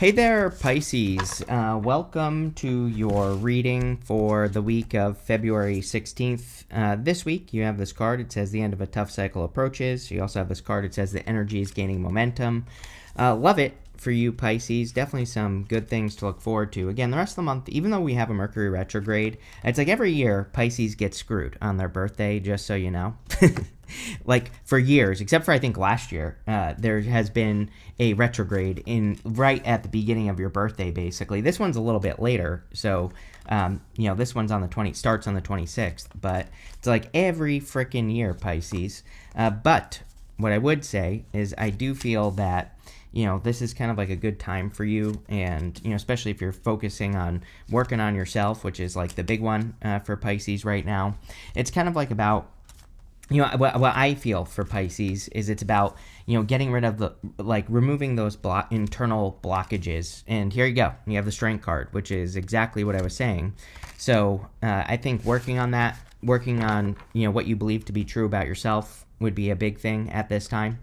Hey there, Pisces. Welcome to your reading for the week of February 16th. This week, you have this card. It says the end of a tough cycle approaches. You also have this card. It says the energy is gaining momentum. Love it for you, Pisces. Definitely some good things to look forward to. Again, the rest of the month, even though we have a Mercury retrograde, it's like every year Pisces gets screwed on their birthday, just so you know. Like for years, except for I think last year, there has been a retrograde in right at the beginning of your birthday, basically. This one's a little bit later, so this one's on the starts on the 26th, but it's like every freaking year, Pisces. But what I would say is I do feel that this is kind of like a good time for you, and especially if you're focusing on working on yourself, which is like the big one for Pisces right now. It's kind of like about what I feel for Pisces is it's about, getting rid of removing those internal blockages. And here you go. You have the Strength card, which is exactly what I was saying. So I think working on that, working on, what you believe to be true about yourself would be a big thing at this time.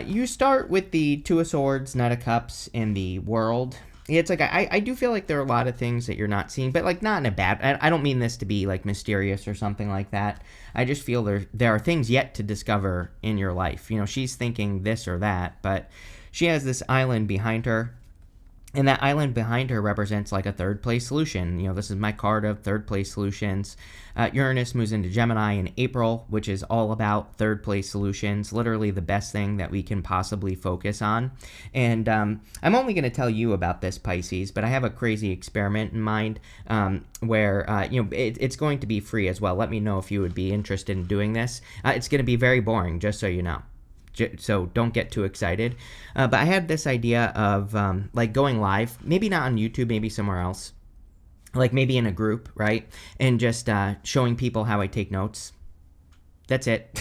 You start with the Two of Swords, Knight of Cups, and the World. It's like I do feel like there are a lot of things that you're not seeing, but like not in a bad. I don't mean this to be like mysterious or something like that. I just feel there are things yet to discover in your life. She's thinking this or that, but she has this island behind her. And that island behind her represents like a third place solution. This is my card of third place solutions. Uranus moves into Gemini in April, which is all about third place solutions, literally the best thing that we can possibly focus on. And I'm only going to tell you about this, Pisces, but I have a crazy experiment in mind where, it's going to be free as well. Let me know if you would be interested in doing this. It's going to be very boring, just so you know. So don't get too excited. But I had this idea of going live, maybe not on YouTube, maybe somewhere else, like maybe in a group, right? And just showing people how I take notes. That's it.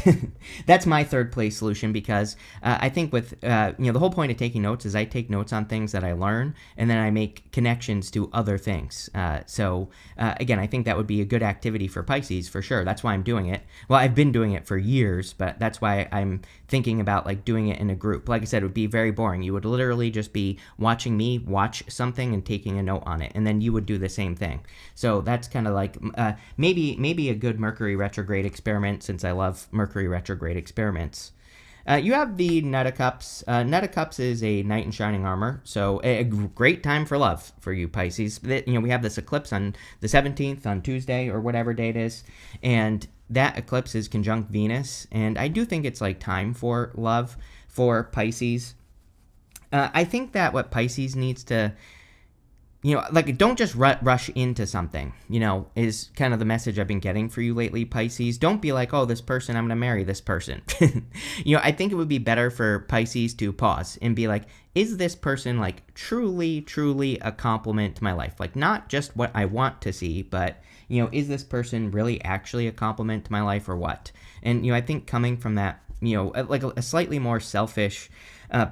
That's my third place solution because I think with, the whole point of taking notes is I take notes on things that I learn and then I make connections to other things. Again, I think that would be a good activity for Pisces for sure. That's why I'm doing it. Well, I've been doing it for years, but that's why I'm thinking about like doing it in a group. Like I said, it would be very boring. You would literally just be watching me watch something and taking a note on it. And then you would do the same thing. So that's kind of like maybe a good Mercury retrograde experiment since I love Mercury retrograde experiments. You have the Knight of Cups. Knight of Cups is a knight in shining armor, so a great time for love for you, Pisces. We have this eclipse on the 17th, on Tuesday, or whatever day it is, and that eclipse is conjunct Venus, and I do think it's like time for love for Pisces. I think that what Pisces needs to don't just rush into something, is kind of the message I've been getting for you lately, Pisces. Don't be like, oh, this person, I'm going to marry this person. I think it would be better for Pisces to pause and be like, is this person like truly, truly a compliment to my life? Like not just what I want to see, but, is this person really actually a compliment to my life or what? And, I think coming from that, like a slightly more selfish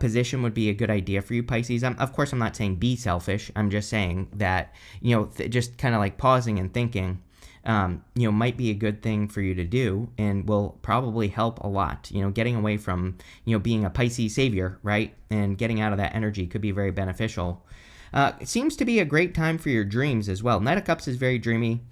position would be a good idea for you, Pisces. Of course, I'm not saying be selfish. I'm just saying that, just kind of like pausing and thinking, might be a good thing for you to do and will probably help a lot. Getting away from, being a Pisces savior, right? And getting out of that energy could be very beneficial. It seems to be a great time for your dreams as well. Knight of Cups is very dreamy.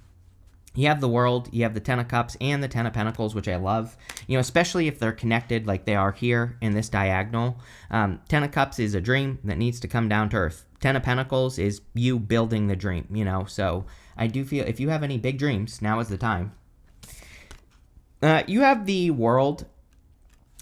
You have the World, you have the Ten of Cups, and the Ten of Pentacles, which I love, especially if they're connected like they are here in this diagonal. Ten of Cups is a dream that needs to come down to earth. Ten of Pentacles is you building the dream, so I do feel if you have any big dreams, now is the time. You have the World.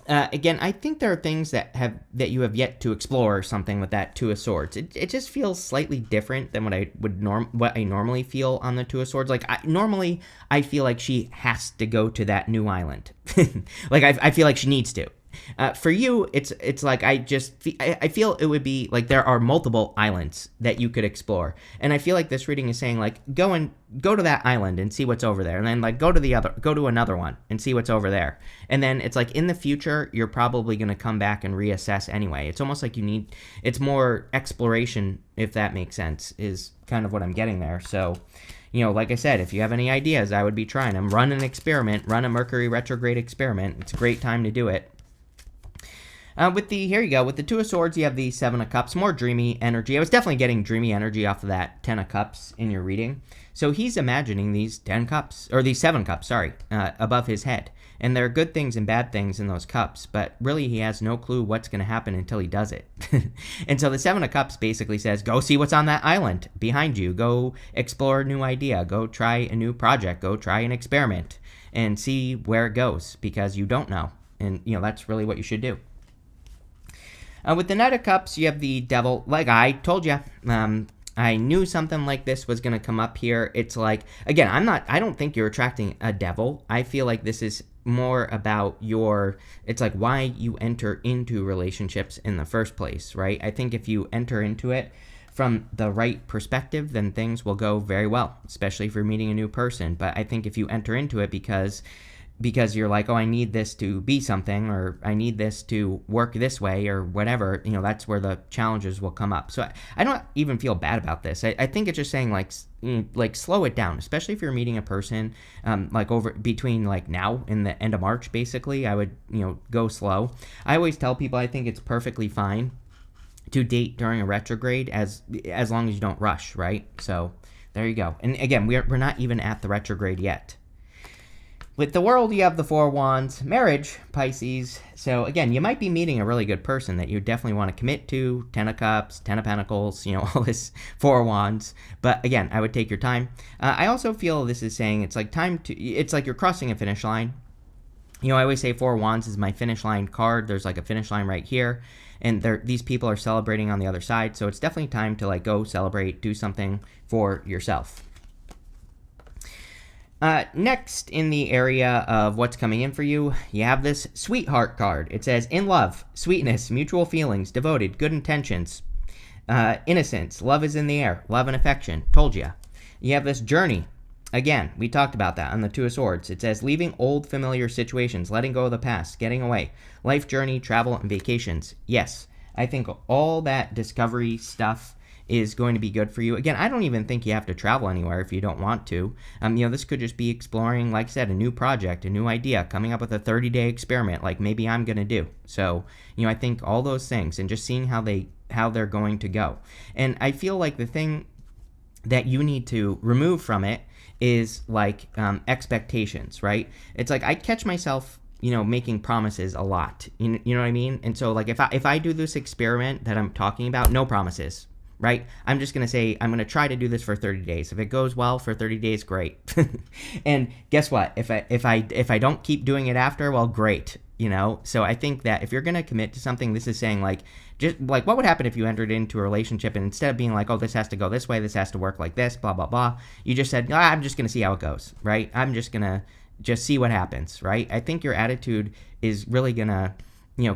Again, I think there are things that you have yet to explore or something with that Two of Swords. It just feels slightly different than what I normally feel on the Two of Swords. Like normally I feel like she has to go to that new island. Like I feel like she needs to. For you, it's like I feel it would be like there are multiple islands that you could explore, and I feel like this reading is saying like go to that island and see what's over there, and then like go to another one and see what's over there, and then it's like in the future you're probably going to come back and reassess anyway. It's almost like it's more exploration, if that makes sense, is kind of what I'm getting there. So. Like I said, if you have any ideas, I would be trying them. Run an experiment, run a Mercury retrograde experiment. It's a great time to do it. Here you go. With the Two of Swords, you have the Seven of Cups, more dreamy energy. I was definitely getting dreamy energy off of that Ten of Cups in your reading. So he's imagining these 10 cups, or these 7 cups, sorry, above his head. And there are good things and bad things in those cups, but really he has no clue what's going to happen until he does it. And so the 7 of Cups basically says, go see what's on that island behind you. Go explore a new idea. Go try a new project. Go try an experiment and see where it goes, because you don't know. And, that's really what you should do. With the Knight of Cups, you have the Devil. Like I told you, I knew something like this was going to come up here. It's like, again, I don't think you're attracting a devil. I feel like this is more about it's like why you enter into relationships in the first place, right? I think if you enter into it from the right perspective, then things will go very well, especially if you're meeting a new person. But I think if you enter into it because you're like, oh, I need this to be something, or I need this to work this way, or whatever, that's where the challenges will come up. So I don't even feel bad about this. I think it's just saying like slow it down, especially if you're meeting a person like over between like now and the end of March, basically. I would, go slow. I always tell people I think it's perfectly fine to date during a retrograde as long as you don't rush, right? So there you go. And again, we're not even at the retrograde yet. With the World, you have the Four of Wands, marriage, Pisces. So again, you might be meeting a really good person that you definitely want to commit to. 10 of Cups, 10 of Pentacles, all this Four of Wands. But again, I would take your time. I also feel this is saying it's like it's like you're crossing a finish line. I always say Four of Wands is my finish line card. There's like a finish line right here. And these people are celebrating on the other side. So it's definitely time to like go celebrate, do something for yourself. Next, in the area of what's coming in for you, you have this Sweetheart card. It says, in love, sweetness, mutual feelings, devoted, good intentions, innocence, love is in the air, love and affection. Told ya. You have this Journey. Again, we talked about that on the Two of Swords. It says, leaving old familiar situations, letting go of the past, getting away, life journey, travel, and vacations. Yes, I think all that discovery stuff is going to be good for you. Again, I don't even think you have to travel anywhere if you don't want to. This could just be exploring, like I said, a new project, a new idea, coming up with a 30-day experiment like maybe I'm going to do. So, I think all those things and just seeing how they're going to go. And I feel like the thing that you need to remove from it is like expectations, right? It's like I catch myself making promises a lot. You know what I mean? And so like if I do this experiment that I'm talking about, no promises. Right? I'm just going to say, I'm going to try to do this for 30 days. If it goes well for 30 days, great. And guess what? If I don't keep doing it after, well, great. So I think that if you're going to commit to something, this is saying like, just like what would happen if you entered into a relationship and instead of being like, oh, this has to go this way, this has to work like this, blah, blah, blah, you just said, I'm just going to see how it goes, right? I'm just going to just see what happens, right? I think your attitude is really going to,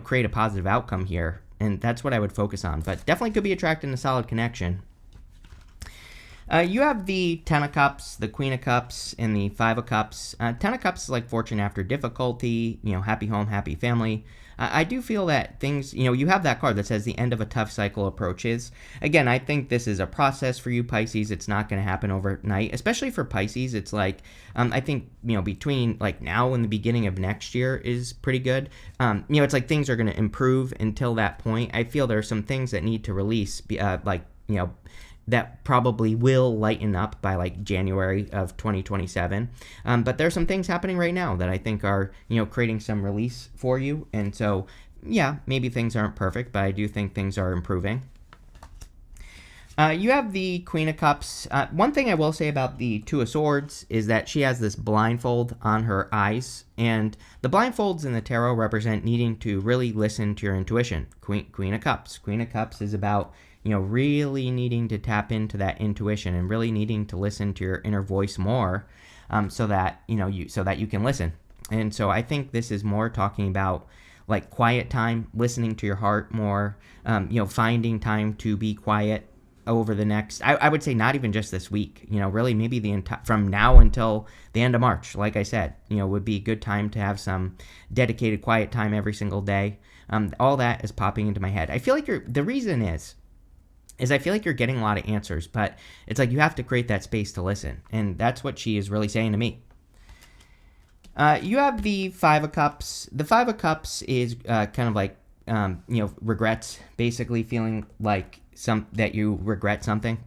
create a positive outcome here. And that's what I would focus on. But definitely could be attracting a solid connection. You have the 10 of Cups, the Queen of Cups, and the 5 of Cups. 10 of Cups is like fortune after difficulty, happy home, happy family. I do feel that things, you have that card that says the end of a tough cycle approaches. Again, I think this is a process for you, Pisces. It's not going to happen overnight, especially for Pisces. It's like, I think, between like now and the beginning of next year is pretty good. It's like things are going to improve until that point. I feel there are some things that need to release, that probably will lighten up by like January of 2027. But there's some things happening right now that I think are, creating some release for you. And so, yeah, maybe things aren't perfect, but I do think things are improving. You have the Queen of Cups. One thing I will say about the Two of Swords is that she has this blindfold on her eyes. And the blindfolds in the tarot represent needing to really listen to your intuition. Queen of Cups. Queen of Cups is about really needing to tap into that intuition and really needing to listen to your inner voice more, so that you can listen. And so I think this is more talking about like quiet time, listening to your heart more, finding time to be quiet over the next, I would say not even just this week, really maybe from now until the end of March, like I said, would be a good time to have some dedicated quiet time every single day. All that is popping into my head. I feel like the reason is I feel like you're getting a lot of answers, but it's like you have to create that space to listen. And that's what she is really saying to me. You have the 5 of Cups. The 5 of Cups is kind of like regrets, basically feeling like that you regret something.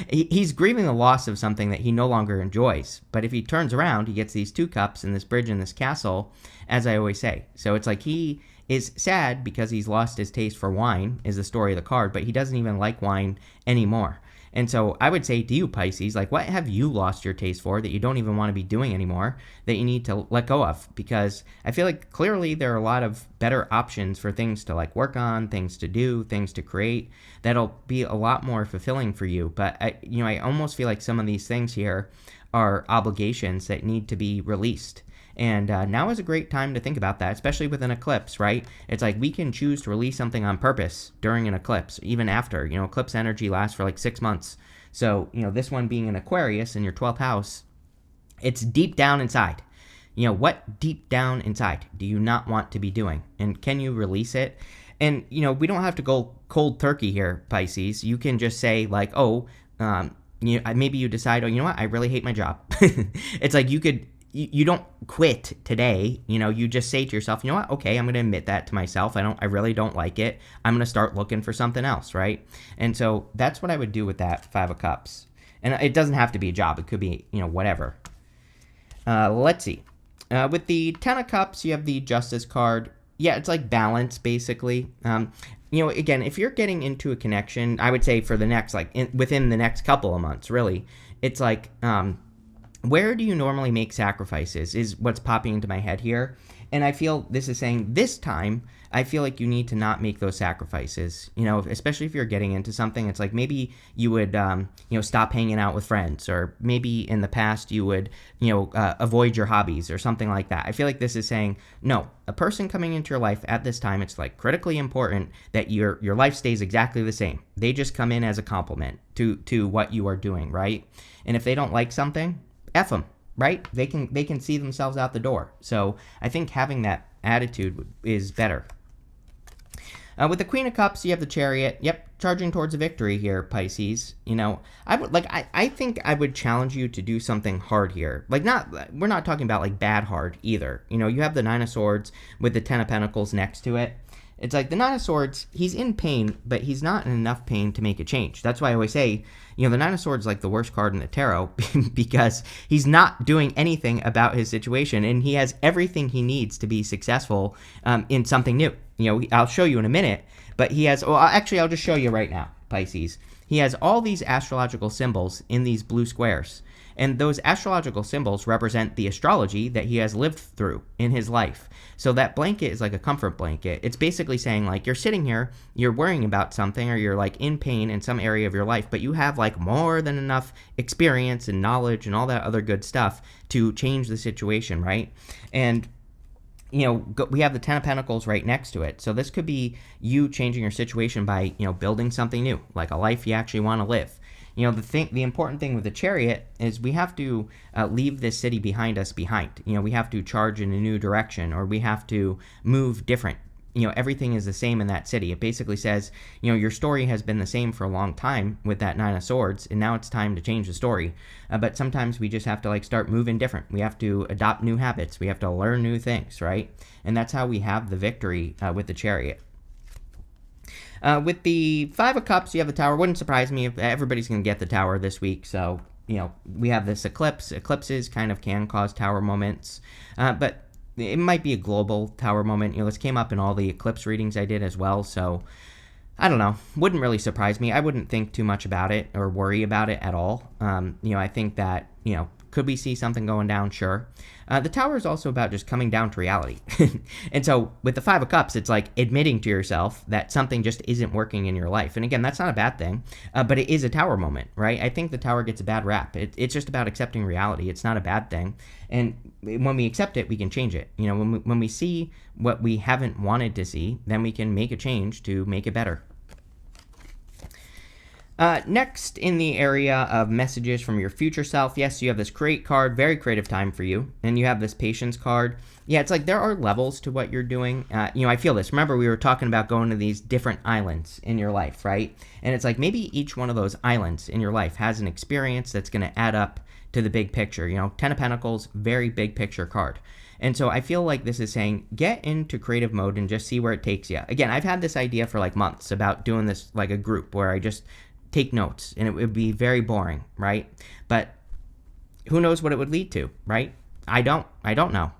He's grieving the loss of something that he no longer enjoys. But if he turns around, he gets these 2 cups and this bridge and this castle, as I always say. So it's like he is sad because he's lost his taste for wine, is the story of the card, but he doesn't even like wine anymore. And so I would say to you, Pisces, like, what have you lost your taste for that you don't even want to be doing anymore, that you need to let go of? Because I feel like clearly there are a lot of better options for things to like work on, things to do, things to create that'll be a lot more fulfilling for you. But I almost feel like some of these things here are obligations that need to be released. And now is a great time to think about that, especially with an eclipse, right? It's like we can choose to release something on purpose during an eclipse, even after. Eclipse energy lasts for like 6 months. So, this one being an Aquarius in your 12th house, it's deep down inside. What deep down inside do you not want to be doing? And can you release it? And, we don't have to go cold turkey here, Pisces. You can just say like, maybe you decide, you know what? I really hate my job. It's like you don't quit today. You just say to yourself, you know what? Okay, I'm going to admit that to myself. I really don't like it. I'm going to start looking for something else, right? And so that's what I would do with that 5 of Cups. And it doesn't have to be a job. It could be, whatever. Let's see. With the 10 of Cups, you have the Justice card. Yeah, it's like balance, basically. Again, if you're getting into a connection, I would say for the next, within the next couple of months, really, it's like, where do you normally make sacrifices is what's popping into my head here. And I feel this is saying this time, I feel like you need to not make those sacrifices, especially if you're getting into something. It's like maybe you would, stop hanging out with friends, or maybe in the past you would, avoid your hobbies or something like that. I feel like this is saying, no, a person coming into your life at this time, it's like critically important that your life stays exactly the same. They just come in as a complement to what you are doing, right? And if they don't like something, F them, right? They can see themselves out the door. So I think having that attitude is better. With the Queen of Cups, you have the Chariot. Yep, charging towards a victory here, Pisces. I think I would challenge you to do something hard here. We're not talking about like bad hard either. You have the 9 of Swords with the 10 of Pentacles next to it. It's like the 9 of Swords, he's in pain, but he's not in enough pain to make a change. That's why I always say, the 9 of Swords is like the worst card in the tarot because he's not doing anything about his situation, and he has everything he needs to be successful in something new. I'll show you in a minute, but he has, I'll just show you right now, Pisces. He has all these astrological symbols in these blue squares. And those astrological symbols represent the astrology that he has lived through in his life. So that blanket is like a comfort blanket. It's basically saying like you're sitting here, you're worrying about something, or you're like in pain in some area of your life, but you have like more than enough experience and knowledge and all that other good stuff to change the situation, right? And we have the 10 of Pentacles right next to it. So this could be you changing your situation by, building something new, like a life you actually want to live. The important thing with the Chariot is we have to leave this city behind us behind. We have to charge in a new direction, or we have to move different. Everything is the same in that city. It basically says, your story has been the same for a long time with that 9 of Swords, and now it's time to change the story. But sometimes we just have to start moving different. We have to adopt new habits. We have to learn new things, right? And that's how we have the victory with the Chariot. With the 5 of Cups, you have the Tower. Wouldn't surprise me if everybody's going to get the Tower this week. So, we have this eclipse. Eclipses kind of can cause Tower moments. But it might be a global Tower moment. This came up in all the eclipse readings I did as well. So, I don't know. Wouldn't really surprise me. I wouldn't think too much about it or worry about it at all. I think that, could we see something going down? Sure. The Tower is also about just coming down to reality. And so with the 5 of Cups, it's like admitting to yourself that something just isn't working in your life. And again, that's not a bad thing, but it is a Tower moment, right? I think the Tower gets a bad rap. It's just about accepting reality. It's not a bad thing. And when we accept it, we can change it. When we see what we haven't wanted to see, then we can make a change to make it better. Next, in the area of messages from your future self, yes, you have this create card, very creative time for you, and you have this patience card. Yeah, it's like there are levels to what you're doing. I feel this. Remember, we were talking about going to these different islands in your life, right? And it's like maybe each one of those islands in your life has an experience that's going to add up to the big picture. 10 of Pentacles, very big picture card. And so I feel like this is saying, get into creative mode and just see where it takes you. Again, I've had this idea for like months about doing this like a group where I just take notes, and it would be very boring, right? But who knows what it would lead to, right? I don't know.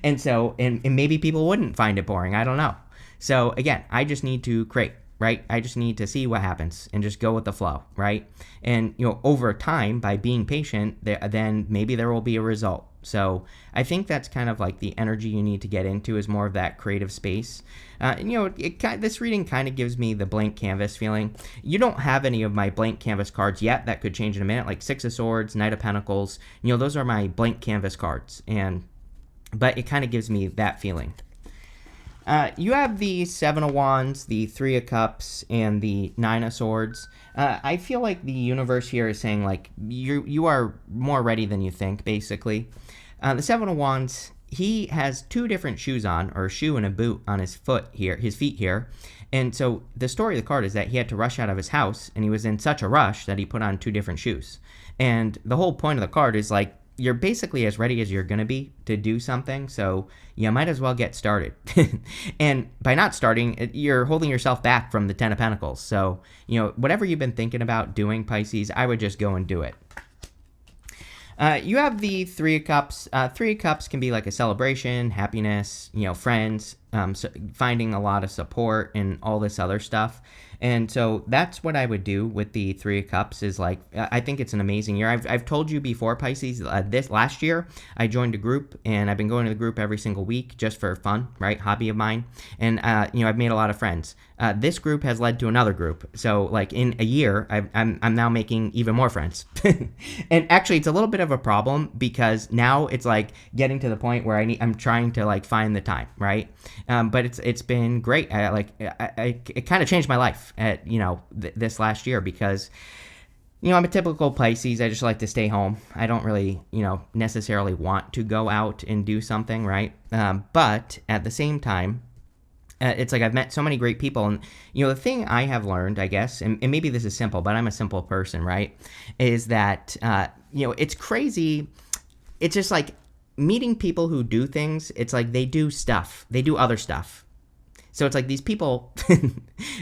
And so, and maybe people wouldn't find it boring. I don't know. So again, I just need to create, right? I just need to see what happens and just go with the flow, right? And, over time, by being patient, then maybe there will be a result. So I think that's kind of like the energy you need to get into, is more of that creative space. This reading kind of gives me the blank canvas feeling. You don't have any of my blank canvas cards yet. That could change in a minute, like Six of Swords, Knight of Pentacles. Those are my blank canvas cards. But it kind of gives me that feeling. You have the Seven of Wands, the Three of Cups, and the Nine of Swords. I feel like the universe here is saying, like, you are more ready than you think, basically. The Seven of Wands, he has two different shoes on, or a shoe and a boot on his feet here. And so the story of the card is that he had to rush out of his house, and he was in such a rush that he put on two different shoes. And the whole point of the card is, like, you're basically as ready as you're going to be to do something, so you might as well get started. And by not starting, you're holding yourself back from the Ten of Pentacles. So, whatever you've been thinking about doing, Pisces, I would just go and do it. You have the Three of Cups. Three of Cups can be like a celebration, happiness, friends, finding a lot of support and all this other stuff. And so that's what I would do with the Three of Cups, is like, I think it's an amazing year. I've told you before, Pisces, this last year, I joined a group, and I've been going to the group every single week just for fun, right? Hobby of mine. And, I've made a lot of friends. This group has led to another group. So like in a year, I'm now making even more friends. And actually it's a little bit of a problem, because now it's like getting to the point where I'm trying to like find the time, right? But it's been great. It kind of changed my life at, this last year, because, I'm a typical Pisces. I just like to stay home. I don't really, necessarily want to go out and do something, right? But at the same time, it's like I've met so many great people. And, the thing I have learned, I guess, and maybe this is simple, but I'm a simple person, right, is that, it's crazy. It's just like meeting people who do things. It's like they do stuff. They do other stuff. So it's like these people,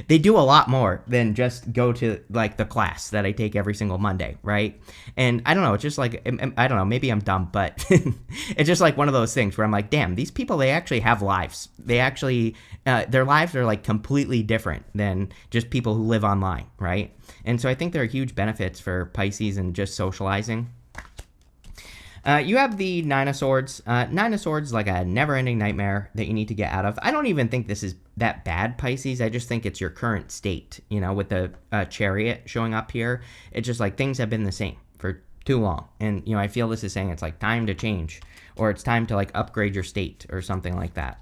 they do a lot more than just go to like the class that I take every single Monday, right? And I don't know, it's just like, I don't know, maybe I'm dumb, but it's just like one of those things where I'm like, damn, these people, they actually have lives. They actually, their lives are like completely different than just people who live online, right? And so I think there are huge benefits for Pisces and just socializing. You have the Nine of Swords. Nine of Swords is like a never-ending nightmare that you need to get out of. I don't even think this is that bad, Pisces. I just think it's your current state, with the Chariot showing up here. It's just like things have been the same for too long. And, I feel this is saying it's like time to change, or it's time to like upgrade your state or something like that.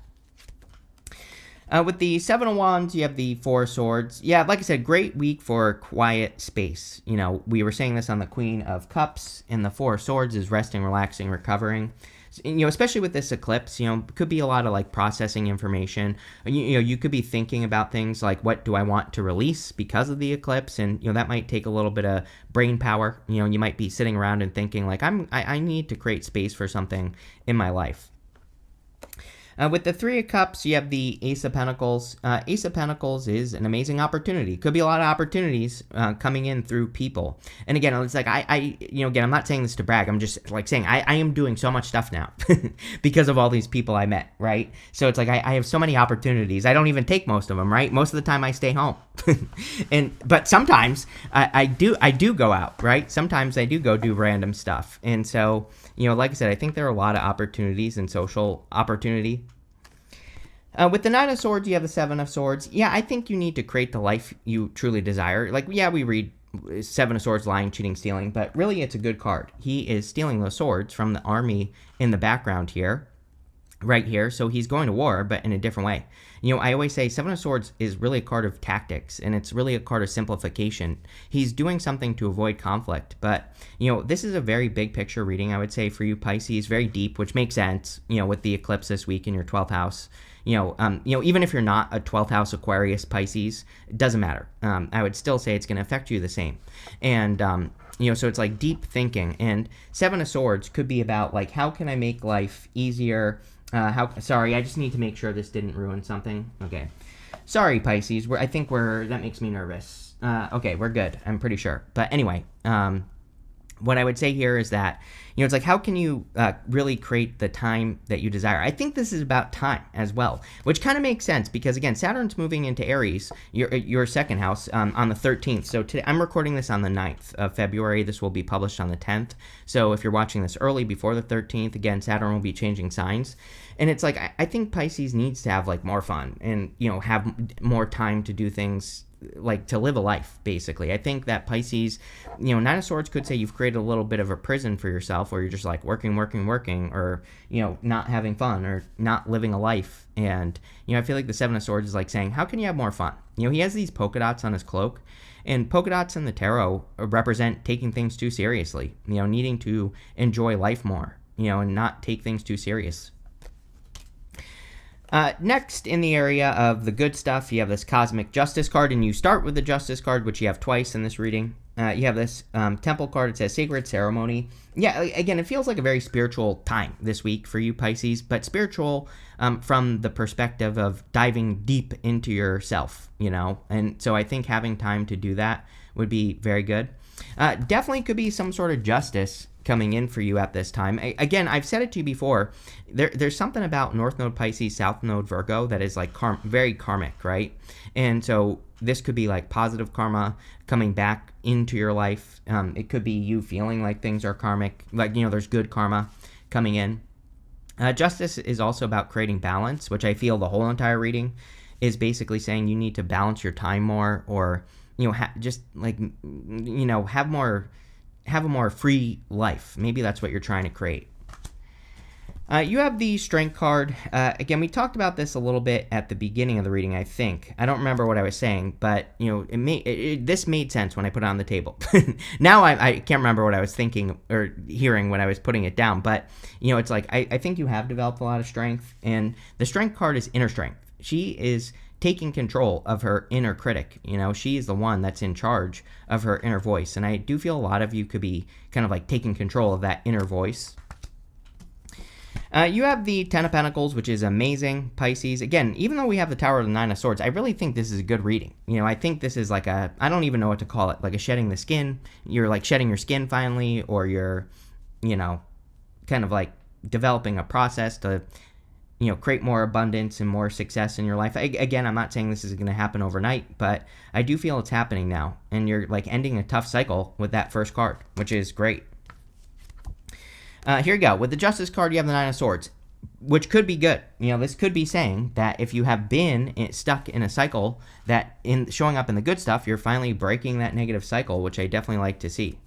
With the Seven of Wands, you have the Four of Swords. Yeah, like I said, great week for quiet space. We were saying this on the Queen of Cups, and the Four of Swords is resting, relaxing, recovering. Especially with this eclipse, could be a lot of like processing information. You could be thinking about things like, what do I want to release because of the eclipse? And, that might take a little bit of brain power. You might be sitting around and thinking like, I need to create space for something in my life. With the Three of Cups, you have the Ace of Pentacles. Ace of Pentacles is an amazing opportunity. Could be a lot of opportunities coming in through people. And again, it's like, again, I'm not saying this to brag. I'm just like saying I am doing so much stuff now because of all these people I met, right? So it's like I have so many opportunities. I don't even take most of them, right? Most of the time I stay home. But sometimes I do go out, right? Sometimes I do go do random stuff. And so, like I said, I think there are a lot of opportunities and social opportunity. With the Nine of Swords, you have the Seven of Swords. Yeah, I think you need to create the life you truly desire. Like, yeah, we read Seven of Swords, lying, cheating, stealing, but really it's a good card. He is stealing those swords from the army in the background here. right here. So he's going to war, but in a different way. I always say Seven of Swords is really a card of tactics, and it's really a card of simplification. He's doing something to avoid conflict, but, this is a very big picture reading, I would say, for you, Pisces, very deep, which makes sense, with the eclipse this week in your 12th house. Even if you're not a 12th house Aquarius Pisces, it doesn't matter. I would still say it's going to affect you the same. And, so it's like deep thinking. And Seven of Swords could be about, like, how can I make life easier? Sorry, I just need to make sure this didn't ruin something. Okay. Sorry, Pisces. That makes me nervous. Okay, we're good. I'm pretty sure. But anyway, what I would say here is that, it's like, how can you really create the time that you desire? I think this is about time as well, which kind of makes sense because, again, Saturn's moving into Aries, your second house, on the 13th. So today, I'm recording this on the 9th of February. This will be published on the 10th. So if you're watching this early, before the 13th, again, Saturn will be changing signs. And it's like, I think Pisces needs to have, like, more fun and, have more time to do things, like, to live a life, basically. I think that Pisces, Nine of Swords could say you've created a little bit of a prison for yourself where you're just, like, working, or, not having fun or not living a life. And, I feel like the Seven of Swords is like saying, how can you have more fun? He has these polka dots on his cloak, and polka dots in the tarot represent taking things too seriously, needing to enjoy life more, and not take things too serious. Next, in the area of the good stuff, you have this Cosmic Justice card, and you start with the Justice card, which you have twice in this reading. You have this Temple card. It says Sacred Ceremony. Yeah, again, it feels like a very spiritual time this week for you, Pisces, but spiritual from the perspective of diving deep into yourself, and so I think having time to do that would be very good. Definitely could be some sort of justice coming in for you at this time. Again, I've said it to you before, there's something about North Node Pisces, South Node Virgo that is like very karmic, right? And so this could be like positive karma coming back into your life. It could be you feeling like things are karmic, like, there's good karma coming in. Justice is also about creating balance, which I feel the whole entire reading is basically saying you need to balance your time more, or, have a more free life. Maybe that's what you're trying to create. You have the Strength card. Again, we talked about this a little bit at the beginning of the reading, I think. I don't remember what I was saying, but, this made sense when I put it on the table. Now I can't remember what I was thinking or hearing when I was putting it down, but, it's like, I think you have developed a lot of strength, and the Strength card is inner strength. She is taking control of her inner critic. She is the one that's in charge of her inner voice, and I do feel a lot of you could be kind of like taking control of that inner voice. You have the Ten of Pentacles, which is amazing, Pisces. Again, even though we have the Tower of the Nine of Swords, I really think this is a good reading. I think this is like I don't even know what to call it, like a shedding the skin. You're like shedding your skin finally, or you're, kind of like developing a process to, create more abundance and more success in your life. Again, I'm not saying this is going to happen overnight, but I do feel it's happening now. And you're like ending a tough cycle with that first card, which is great. Here you go. With the Justice card, you have the Nine of Swords, which could be good. This could be saying that if you have been stuck in a cycle that in showing up in the good stuff, you're finally breaking that negative cycle, which I definitely like to see.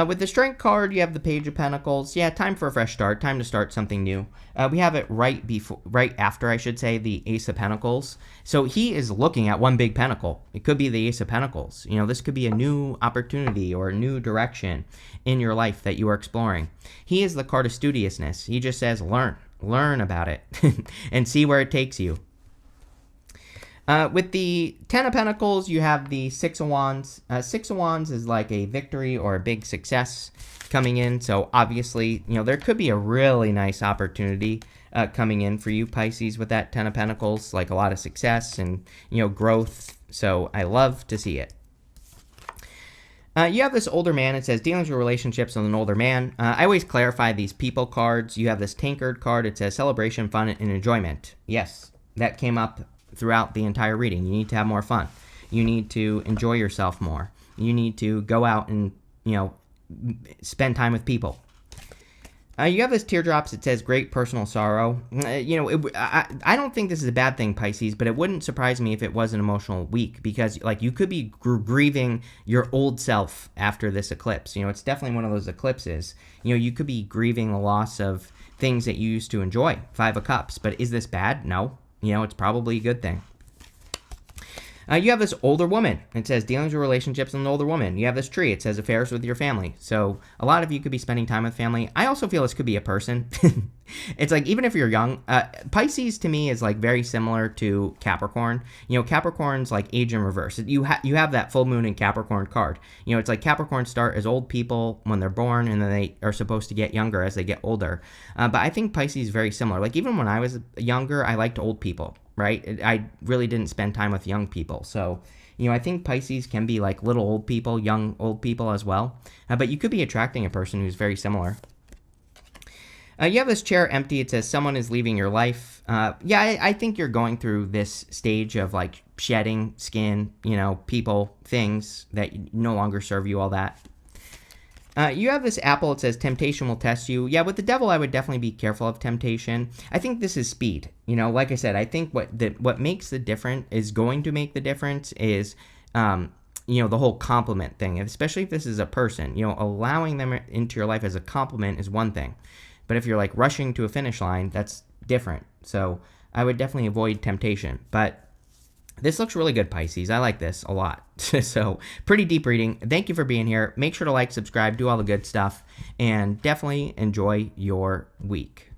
With the Strength card, you have the Page of Pentacles. Yeah, time for a fresh start. Time to start something new. We have it right after, I should say, the Ace of Pentacles. So he is looking at one big pentacle. It could be the Ace of Pentacles. This could be a new opportunity or a new direction in your life that you are exploring. He is the card of studiousness. He just says, learn about it and see where it takes you. With the Ten of Pentacles, you have the Six of Wands. Six of Wands is like a victory or a big success coming in. So obviously, there could be a really nice opportunity coming in for you, Pisces, with that Ten of Pentacles, like a lot of success and, growth. So I love to see it. You have this older man. It says dealings with relationships with an older man. I always clarify these people cards. You have this Tankard card. It says celebration, fun, and enjoyment. Yes, that came up throughout the entire reading. You need to have more fun. You need to enjoy yourself more. You need to go out and, spend time with people. You have this teardrops. It says great personal sorrow. I don't think this is a bad thing, Pisces, but it wouldn't surprise me if it was an emotional week because, like, you could be grieving your old self after this eclipse. It's definitely one of those eclipses. You could be grieving the loss of things that you used to enjoy. 5 of Cups. But is this bad? No. It's probably a good thing. You have this older woman. It says dealings with relationships with an older woman. You have this tree. It says affairs with your family. So a lot of you could be spending time with family. I also feel this could be a person. It's like, even if you're young, Pisces to me is like very similar to Capricorn. Capricorn's like age in reverse. You have that full moon in Capricorn card. It's like Capricorn start as old people when they're born, and then they are supposed to get younger as they get older. But I think Pisces is very similar. Like, even when I was younger, I liked old people. Right? I really didn't spend time with young people. So, I think Pisces can be like little old people, young old people as well. But you could be attracting a person who's very similar. You have this chair empty. It says someone is leaving your life. I think you're going through this stage of like shedding skin, people, things that no longer serve you all that. You have this apple. It says temptation will test you. Yeah, with the devil, I would definitely be careful of temptation. I think this is speed. Like I said, I think what makes the difference is going to make the difference is, the whole compliment thing. Especially if this is a person, allowing them into your life as a compliment is one thing. But if you're like rushing to a finish line, that's different. So I would definitely avoid temptation. But this looks really good, Pisces. I like this a lot. So, pretty deep reading. Thank you for being here. Make sure to like, subscribe, do all the good stuff, and definitely enjoy your week.